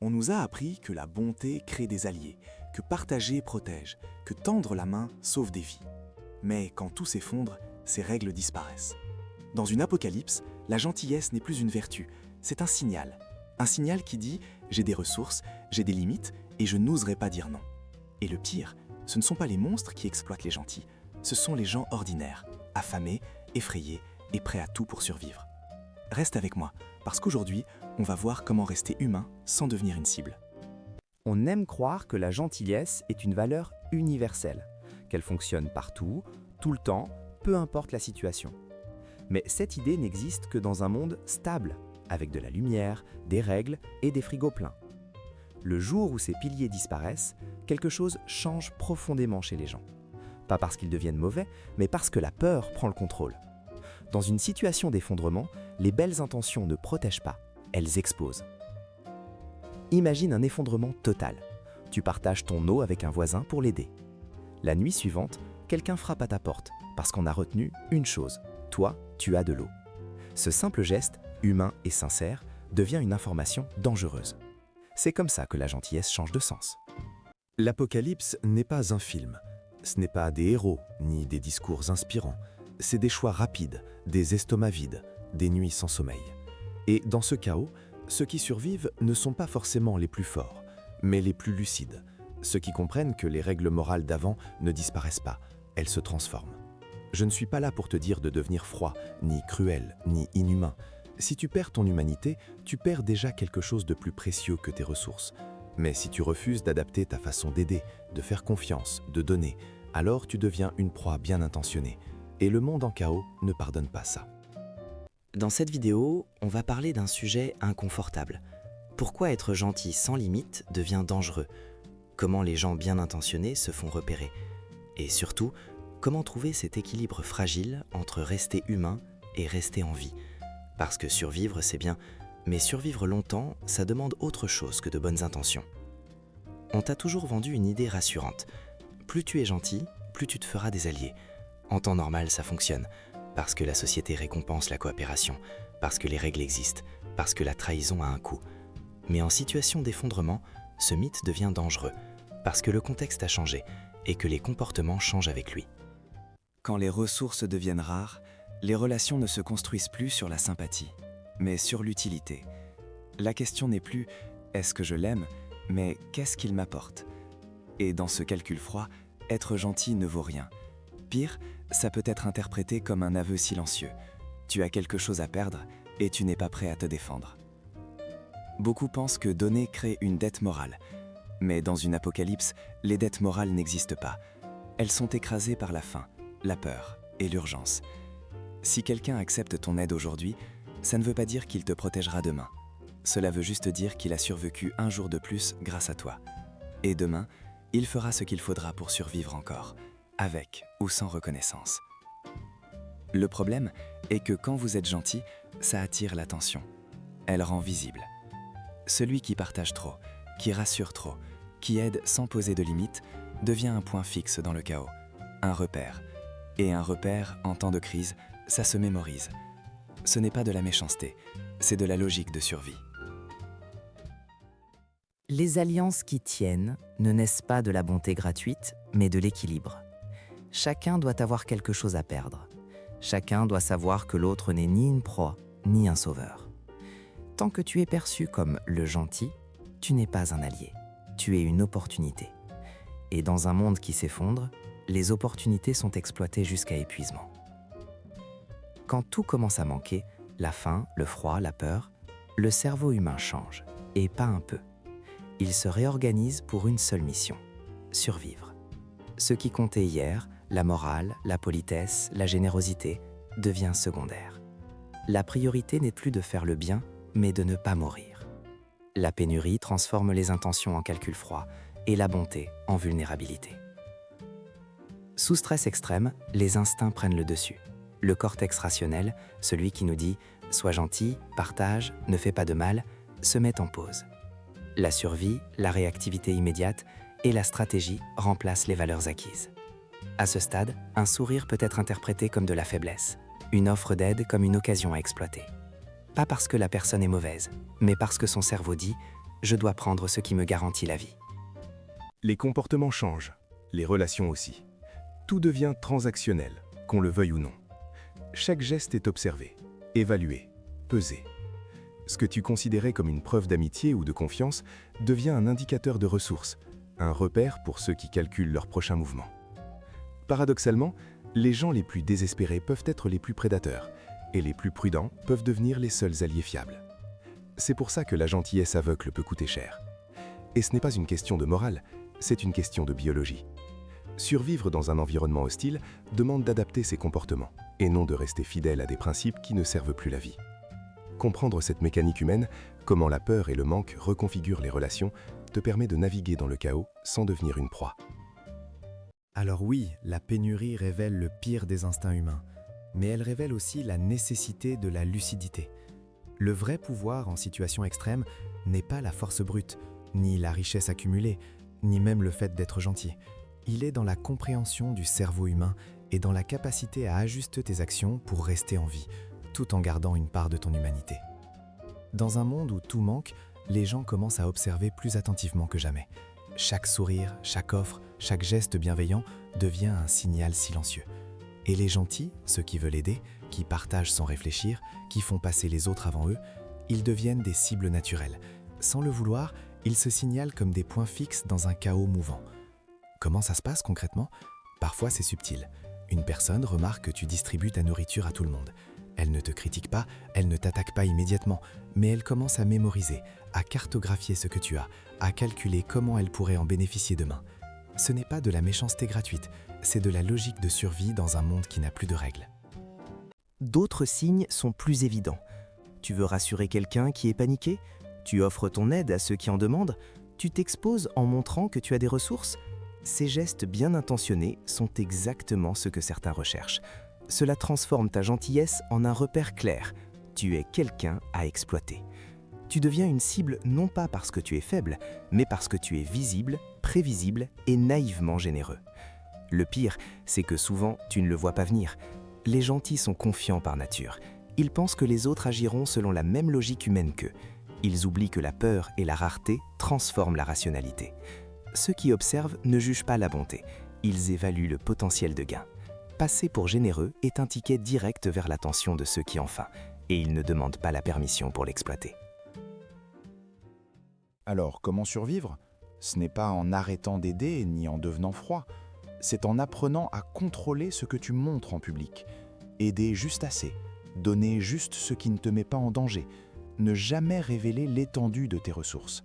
On nous a appris que la bonté crée des alliés, que partager protège, que tendre la main sauve des vies. Mais quand tout s'effondre, ces règles disparaissent. Dans une apocalypse, la gentillesse n'est plus une vertu, c'est un signal. Un signal qui dit « j'ai des ressources, j'ai des limites et je n'oserai pas dire non ». Et le pire, ce ne sont pas les monstres qui exploitent les gentils, ce sont les gens ordinaires, affamés, effrayés et prêts à tout pour survivre. Reste avec moi, parce qu'aujourd'hui, on va voir comment rester humain sans devenir une cible. On aime croire que la gentillesse est une valeur universelle, qu'elle fonctionne partout, tout le temps, peu importe la situation. Mais cette idée n'existe que dans un monde stable, avec de la lumière, des règles et des frigos pleins. Le jour où ces piliers disparaissent, quelque chose change profondément chez les gens. Pas parce qu'ils deviennent mauvais, mais parce que la peur prend le contrôle. Dans une situation d'effondrement, les belles intentions ne protègent pas, elles exposent. Imagine un effondrement total. Tu partages ton eau avec un voisin pour l'aider. La nuit suivante, quelqu'un frappe à ta porte parce qu'on a retenu une chose. Toi, tu as de l'eau. Ce simple geste, humain et sincère, devient une information dangereuse. C'est comme ça que la gentillesse change de sens. L'Apocalypse n'est pas un film. Ce n'est pas des héros, ni des discours inspirants. C'est des choix rapides, des estomacs vides, des nuits sans sommeil. Et dans ce chaos, ceux qui survivent ne sont pas forcément les plus forts, mais les plus lucides. Ceux qui comprennent que les règles morales d'avant ne disparaissent pas, elles se transforment. Je ne suis pas là pour te dire de devenir froid, ni cruel, ni inhumain. Si tu perds ton humanité, tu perds déjà quelque chose de plus précieux que tes ressources. Mais si tu refuses d'adapter ta façon d'aider, de faire confiance, de donner, alors tu deviens une proie bien intentionnée. Et le monde en chaos ne pardonne pas ça. Dans cette vidéo, on va parler d'un sujet inconfortable. Pourquoi être gentil sans limite devient dangereux? Comment les gens bien intentionnés se font repérer? Et surtout, comment trouver cet équilibre fragile entre rester humain et rester en vie? Parce que survivre, c'est bien, mais survivre longtemps, ça demande autre chose que de bonnes intentions. On t'a toujours vendu une idée rassurante. Plus tu es gentil, plus tu te feras des alliés. En temps normal, ça fonctionne, parce que la société récompense la coopération, parce que les règles existent, parce que la trahison a un coût. Mais en situation d'effondrement, ce mythe devient dangereux, parce que le contexte a changé et que les comportements changent avec lui. Quand les ressources deviennent rares, les relations ne se construisent plus sur la sympathie, mais sur l'utilité. La question n'est plus « est-ce que je l'aime ?», mais « qu'est-ce qu'il m'apporte ?» Et dans ce calcul froid, être gentil ne vaut rien. Pire, ça peut être interprété comme un aveu silencieux. Tu as quelque chose à perdre et tu n'es pas prêt à te défendre. Beaucoup pensent que donner crée une dette morale. Mais dans une apocalypse, les dettes morales n'existent pas. Elles sont écrasées par la faim, la peur et l'urgence. Si quelqu'un accepte ton aide aujourd'hui, ça ne veut pas dire qu'il te protégera demain. Cela veut juste dire qu'il a survécu un jour de plus grâce à toi. Et demain, il fera ce qu'il faudra pour survivre encore, avec ou sans reconnaissance. Le problème est que quand vous êtes gentil, ça attire l'attention. Elle rend visible. Celui qui partage trop, qui rassure trop, qui aide sans poser de limites, devient un point fixe dans le chaos, un repère. Et un repère, en temps de crise, ça se mémorise. Ce n'est pas de la méchanceté, c'est de la logique de survie. Les alliances qui tiennent ne naissent pas de la bonté gratuite, mais de l'équilibre. Chacun doit avoir quelque chose à perdre. Chacun doit savoir que l'autre n'est ni une proie, ni un sauveur. Tant que tu es perçu comme le gentil, tu n'es pas un allié. Tu es une opportunité. Et dans un monde qui s'effondre, les opportunités sont exploitées jusqu'à épuisement. Quand tout commence à manquer, la faim, le froid, la peur, le cerveau humain change, et pas un peu. Il se réorganise pour une seule mission, survivre. Ce qui comptait hier, la morale, la politesse, la générosité, devient secondaire. La priorité n'est plus de faire le bien, mais de ne pas mourir. La pénurie transforme les intentions en calcul froid et la bonté en vulnérabilité. Sous stress extrême, les instincts prennent le dessus. Le cortex rationnel, celui qui nous dit « sois gentil, partage, ne fais pas de mal », se met en pause. La survie, la réactivité immédiate et la stratégie remplacent les valeurs acquises. À ce stade, un sourire peut être interprété comme de la faiblesse, une offre d'aide comme une occasion à exploiter. Pas parce que la personne est mauvaise, mais parce que son cerveau dit Je dois prendre ce qui me garantit la vie. Les comportements changent, les relations aussi. Tout devient transactionnel, qu'on le veuille ou non. Chaque geste est observé, évalué, pesé. Ce que tu considérais comme une preuve d'amitié ou de confiance devient un indicateur de ressources, un repère pour ceux qui calculent leur prochain mouvement. Paradoxalement, les gens les plus désespérés peuvent être les plus prédateurs, et les plus prudents peuvent devenir les seuls alliés fiables. C'est pour ça que la gentillesse aveugle peut coûter cher. Et ce n'est pas une question de morale, c'est une question de biologie. Survivre dans un environnement hostile demande d'adapter ses comportements, et non de rester fidèle à des principes qui ne servent plus la vie. Comprendre cette mécanique humaine, comment la peur et le manque reconfigurent les relations, te permet de naviguer dans le chaos sans devenir une proie. Alors oui, la pénurie révèle le pire des instincts humains, mais elle révèle aussi la nécessité de la lucidité. Le vrai pouvoir en situation extrême n'est pas la force brute, ni la richesse accumulée, ni même le fait d'être gentil. Il est dans la compréhension du cerveau humain et dans la capacité à ajuster tes actions pour rester en vie, tout en gardant une part de ton humanité. Dans un monde où tout manque, les gens commencent à observer plus attentivement que jamais. Chaque sourire, chaque offre, chaque geste bienveillant devient un signal silencieux. Et les gentils, ceux qui veulent aider, qui partagent sans réfléchir, qui font passer les autres avant eux, ils deviennent des cibles naturelles. Sans le vouloir, ils se signalent comme des points fixes dans un chaos mouvant. Comment ça se passe concrètement? Parfois c'est subtil. Une personne remarque que tu distribues ta nourriture à tout le monde. Elle ne te critique pas, elle ne t'attaque pas immédiatement, mais elle commence à mémoriser, à cartographier ce que tu as, à calculer comment elle pourrait en bénéficier demain. Ce n'est pas de la méchanceté gratuite, c'est de la logique de survie dans un monde qui n'a plus de règles. D'autres signes sont plus évidents. Tu veux rassurer quelqu'un qui est paniqué? Tu offres ton aide à ceux qui en demandent? Tu t'exposes en montrant que tu as des ressources? Ces gestes bien intentionnés sont exactement ce que certains recherchent. Cela transforme ta gentillesse en un repère clair. Tu es quelqu'un à exploiter. Tu deviens une cible non pas parce que tu es faible, mais parce que tu es visible, prévisible et naïvement généreux. Le pire, c'est que souvent, tu ne le vois pas venir. Les gentils sont confiants par nature. Ils pensent que les autres agiront selon la même logique humaine qu'eux. Ils oublient que la peur et la rareté transforment la rationalité. Ceux qui observent ne jugent pas la bonté. Ils évaluent le potentiel de gain. Passer pour généreux est un ticket direct vers l'attention de ceux qui en faim, et ils ne demandent pas la permission pour l'exploiter. Alors, comment survivre? Ce n'est pas en arrêtant d'aider ni en devenant froid. C'est en apprenant à contrôler ce que tu montres en public. Aider juste assez, donner juste ce qui ne te met pas en danger, ne jamais révéler l'étendue de tes ressources.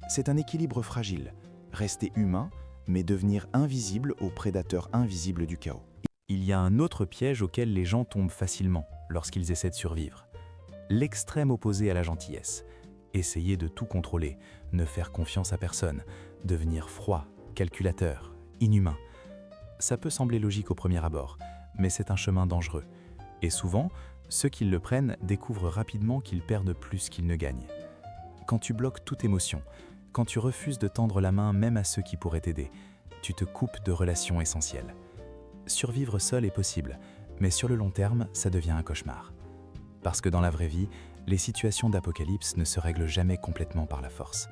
C'est un équilibre fragile. Rester humain, mais devenir invisible aux prédateurs invisibles du chaos. Il y a un autre piège auquel les gens tombent facilement lorsqu'ils essaient de survivre. L'extrême opposé à la gentillesse. Essayer de tout contrôler, ne faire confiance à personne, devenir froid, calculateur, inhumain. Ça peut sembler logique au premier abord, mais c'est un chemin dangereux. Et souvent, ceux qui le prennent découvrent rapidement qu'ils perdent plus qu'ils ne gagnent. Quand tu bloques toute émotion, quand tu refuses de tendre la main même à ceux qui pourraient t'aider, tu te coupes de relations essentielles. Survivre seul est possible, mais sur le long terme, ça devient un cauchemar. Parce que dans la vraie vie, les situations d'apocalypse ne se règlent jamais complètement par la force.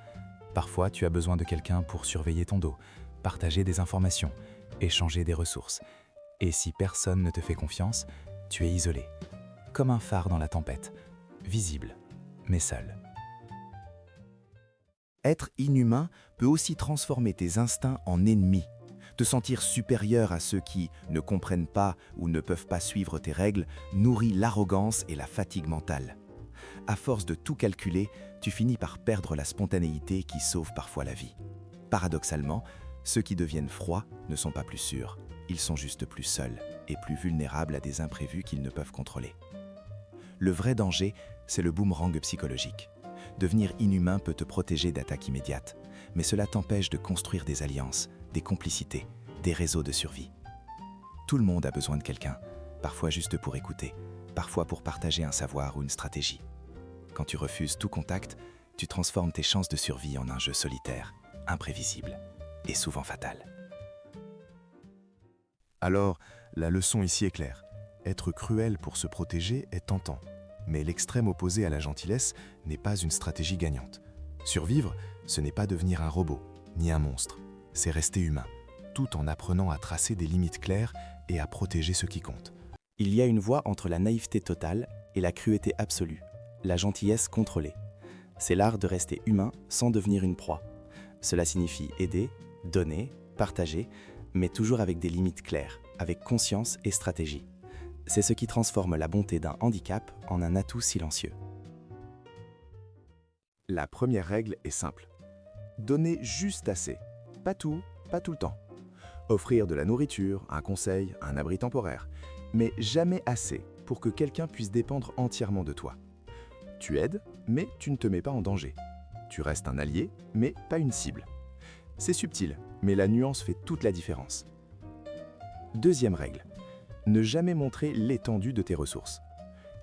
Parfois, tu as besoin de quelqu'un pour surveiller ton dos, partager des informations, échanger des ressources. Et si personne ne te fait confiance, tu es isolé, comme un phare dans la tempête, visible, mais seul. Être inhumain peut aussi transformer tes instincts en ennemis. Te sentir supérieur à ceux qui ne comprennent pas ou ne peuvent pas suivre tes règles nourrit l'arrogance et la fatigue mentale. À force de tout calculer, tu finis par perdre la spontanéité qui sauve parfois la vie. Paradoxalement, ceux qui deviennent froids ne sont pas plus sûrs, ils sont juste plus seuls et plus vulnérables à des imprévus qu'ils ne peuvent contrôler. Le vrai danger, c'est le boomerang psychologique. Devenir inhumain peut te protéger d'attaques immédiates, mais cela t'empêche de construire des alliances, des complicités, des réseaux de survie. Tout le monde a besoin de quelqu'un, parfois juste pour écouter, parfois pour partager un savoir ou une stratégie. Quand tu refuses tout contact, tu transformes tes chances de survie en un jeu solitaire, imprévisible et souvent fatal. Alors, la leçon ici est claire. Être cruel pour se protéger est tentant, mais l'extrême opposé à la gentillesse n'est pas une stratégie gagnante. Survivre, ce n'est pas devenir un robot, ni un monstre. C'est rester humain, tout en apprenant à tracer des limites claires et à protéger ce qui compte. Il y a une voie entre la naïveté totale et la cruauté absolue, la gentillesse contrôlée. C'est l'art de rester humain sans devenir une proie. Cela signifie aider, donner, partager, mais toujours avec des limites claires, avec conscience et stratégie. C'est ce qui transforme la bonté d'un handicap en un atout silencieux. La première règle est simple. Donner juste assez. Pas tout, pas tout le temps. Offrir de la nourriture, un conseil, un abri temporaire. Mais jamais assez pour que quelqu'un puisse dépendre entièrement de toi. Tu aides, mais tu ne te mets pas en danger. Tu restes un allié, mais pas une cible. C'est subtil, mais la nuance fait toute la différence. Deuxième règle. Ne jamais montrer l'étendue de tes ressources.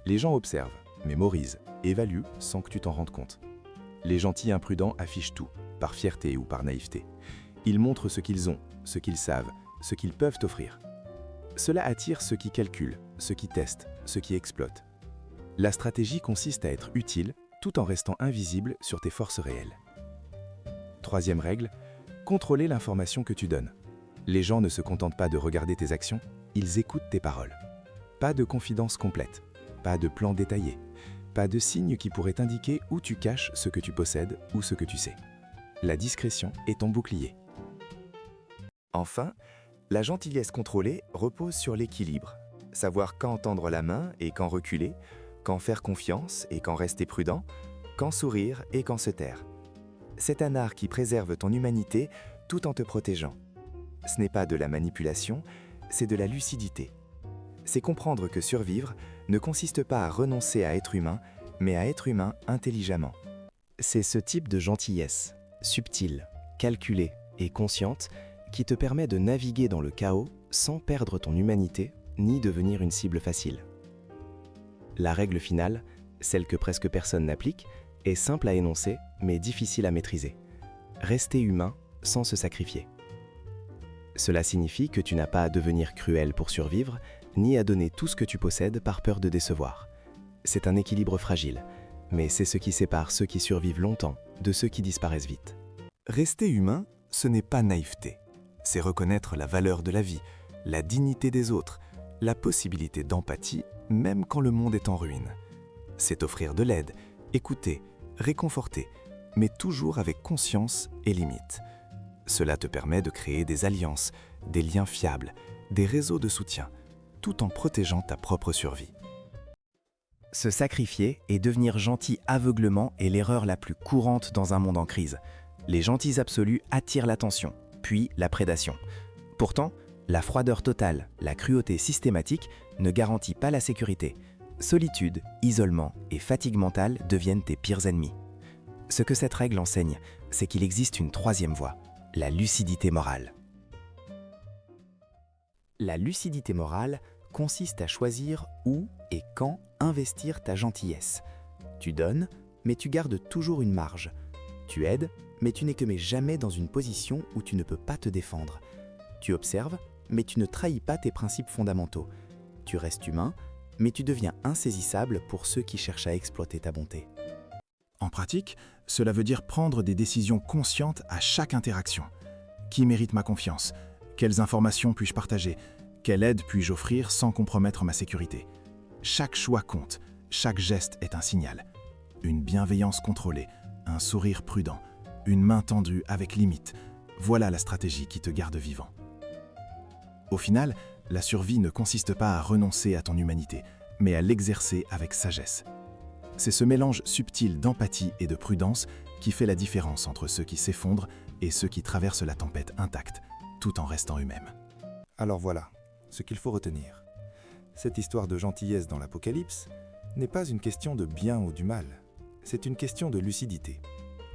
Les gens observent, mémorisent, évaluent sans que tu t'en rendes compte. Les gentils imprudents affichent tout, par fierté ou par naïveté. Ils montrent ce qu'ils ont, ce qu'ils savent, ce qu'ils peuvent offrir. Cela attire ceux qui calculent, ceux qui testent, ceux qui exploitent. La stratégie consiste à être utile tout en restant invisible sur tes forces réelles. Troisième règle, contrôler l'information que tu donnes. Les gens ne se contentent pas de regarder tes actions, ils écoutent tes paroles. Pas de confidence complète, pas de plan détaillé, pas de signe qui pourrait indiquer où tu caches ce que tu possèdes ou ce que tu sais. La discrétion est ton bouclier. Enfin, la gentillesse contrôlée repose sur l'équilibre. Savoir quand tendre la main et quand reculer, quand faire confiance et quand rester prudent, quand sourire et quand se taire. C'est un art qui préserve ton humanité tout en te protégeant. Ce n'est pas de la manipulation, c'est de la lucidité. C'est comprendre que survivre ne consiste pas à renoncer à être humain, mais à être humain intelligemment. C'est ce type de gentillesse, subtile, calculée et consciente, qui te permet de naviguer dans le chaos sans perdre ton humanité ni devenir une cible facile. La règle finale, celle que presque personne n'applique, est simple à énoncer mais difficile à maîtriser. Rester humain sans se sacrifier. Cela signifie que tu n'as pas à devenir cruel pour survivre, ni à donner tout ce que tu possèdes par peur de décevoir. C'est un équilibre fragile, mais c'est ce qui sépare ceux qui survivent longtemps de ceux qui disparaissent vite. Rester humain, ce n'est pas naïveté. C'est reconnaître la valeur de la vie, la dignité des autres, la possibilité d'empathie, même quand le monde est en ruine. C'est offrir de l'aide, écouter, réconforter, mais toujours avec conscience et limite. Cela te permet de créer des alliances, des liens fiables, des réseaux de soutien, tout en protégeant ta propre survie. Se sacrifier et devenir gentil aveuglement est l'erreur la plus courante dans un monde en crise. Les gentils absolus attirent l'attention, puis la prédation. Pourtant, la froideur totale, la cruauté systématique ne garantit pas la sécurité. Solitude, isolement et fatigue mentale deviennent tes pires ennemis. Ce que cette règle enseigne, c'est qu'il existe une troisième voie, la lucidité morale. La lucidité morale consiste à choisir où et quand investir ta gentillesse. Tu donnes, mais tu gardes toujours une marge. Tu aides, mais tu n'es que jamais dans une position où tu ne peux pas te défendre. Tu observes, mais tu ne trahis pas tes principes fondamentaux. Tu restes humain, mais tu deviens insaisissable pour ceux qui cherchent à exploiter ta bonté. En pratique, cela veut dire prendre des décisions conscientes à chaque interaction. Qui mérite ma confiance? Quelles informations puis-je partager? Quelle aide puis-je offrir sans compromettre ma sécurité? Chaque choix compte, chaque geste est un signal. Une bienveillance contrôlée, un sourire prudent, une main tendue avec limite. Voilà la stratégie qui te garde vivant. Au final, la survie ne consiste pas à renoncer à ton humanité, mais à l'exercer avec sagesse. C'est ce mélange subtil d'empathie et de prudence qui fait la différence entre ceux qui s'effondrent et ceux qui traversent la tempête intacte, tout en restant eux-mêmes. Alors voilà, ce qu'il faut retenir. Cette histoire de gentillesse dans l'Apocalypse n'est pas une question de bien ou du mal, c'est une question de lucidité.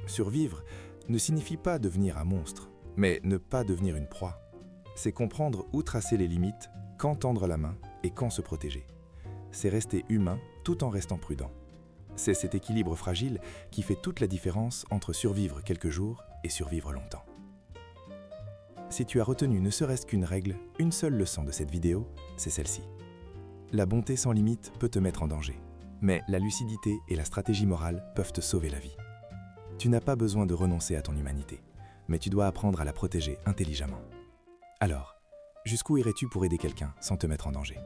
Survivre ne signifie pas devenir un monstre, mais ne pas devenir une proie. C'est comprendre où tracer les limites, quand tendre la main et quand se protéger. C'est rester humain tout en restant prudent. C'est cet équilibre fragile qui fait toute la différence entre survivre quelques jours et survivre longtemps. Si tu as retenu ne serait-ce qu'une règle, une seule leçon de cette vidéo, c'est celle-ci. La bonté sans limite peut te mettre en danger, mais la lucidité et la stratégie morale peuvent te sauver la vie. Tu n'as pas besoin de renoncer à ton humanité, mais tu dois apprendre à la protéger intelligemment. Alors, jusqu'où irais-tu pour aider quelqu'un sans te mettre en danger ?